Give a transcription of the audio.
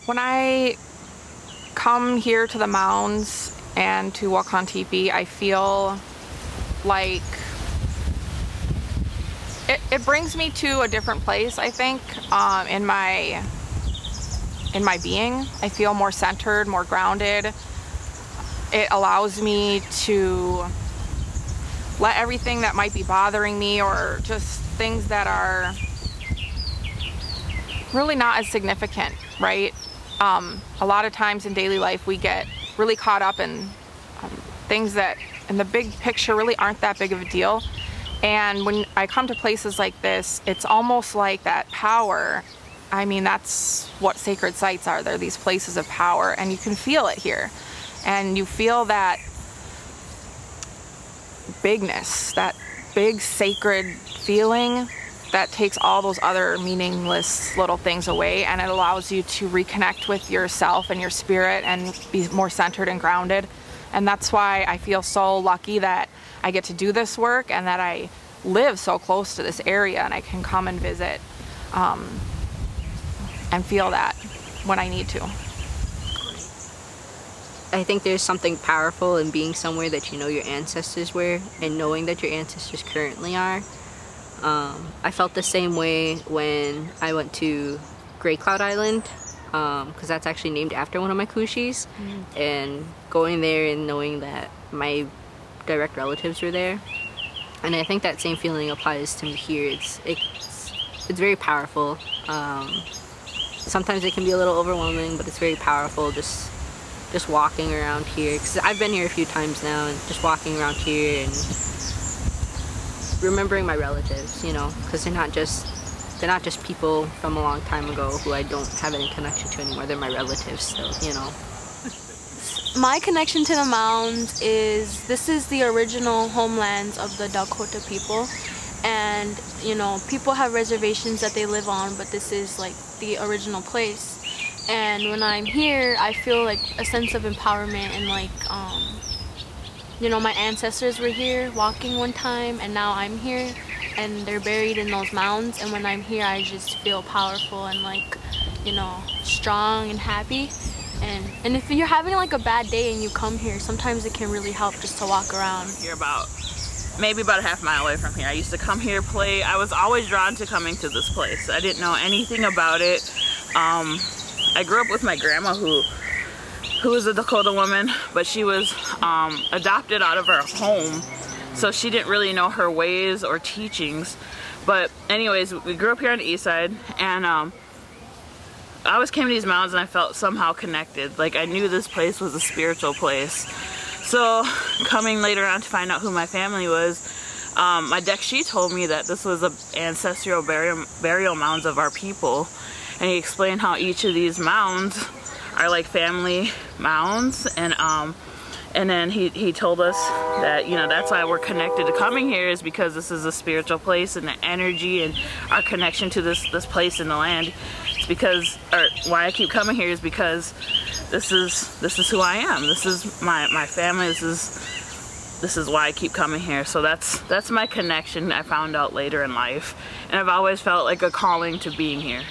When I come here to the mounds and to Wakan Tipi, I feel like it brings me to a different place, I think, in my being. I feel more centered, more grounded. It allows me to let everything that might be bothering me, or just things that are really not as significant, right? A lot of times in daily life we get really caught up in things that in the big picture really aren't that big of a deal. And when I come to places like this, it's almost like that power. I mean, that's what sacred sites are. They're these places of power, and you can feel it here. And you feel that bigness, that big sacred feeling that takes all those other meaningless little things away, and it allows you to reconnect with yourself and your spirit and be more centered and grounded. And that's why I feel so lucky that I get to do this work and that I live so close to this area and I can come and visit and feel that when I need to. I think there's something powerful in being somewhere that you know your ancestors were and knowing that your ancestors currently are. I felt the same way when I went to Grey Cloud Island, because that's actually named after one of my Kushis. And going there and knowing that my direct relatives were there. And I think that same feeling applies to me here. It's very powerful. Sometimes it can be a little overwhelming, but it's very powerful just walking around here, because I've been here a few times now, and just walking around here and remembering my relatives, you know, because they're not just people from a long time ago who I don't have any connection to anymore. They're my relatives still, you know. My connection to the mounds is this is the original homelands of the Dakota people, and you know, people have reservations that they live on, but this is like the original place. And when I'm here, I feel like a sense of empowerment and like, you know, my ancestors were here walking one time, and now I'm here, and they're buried in those mounds. And when I'm here, I just feel powerful and like, you know, strong and happy. And if you're having like a bad day and you come here, sometimes it can really help just to walk around. Here maybe about a half mile away from here. I used to come here, play. I was always drawn to coming to this place. I didn't know anything about it. I grew up with my grandma who was a Dakota woman, but she was adopted out of her home, so she didn't really know her ways or teachings. But anyways, we grew up here on the east side, and I always came to these mountains and I felt somehow connected. Like I knew this place was a spiritual place. So coming later on to find out who my family was, my Dekshi told me that this was the ancestral burial mounds of our people. And he explained how each of these mounds are like family mounds, and then he told us that, you know, that's why we're connected to coming here, is because this is a spiritual place, and the energy and our connection to this place in the land. It's because, or why I keep coming here is because this is who I am. This is my family. This is why I keep coming here. So that's my connection I found out later in life, and I've always felt like a calling to being here.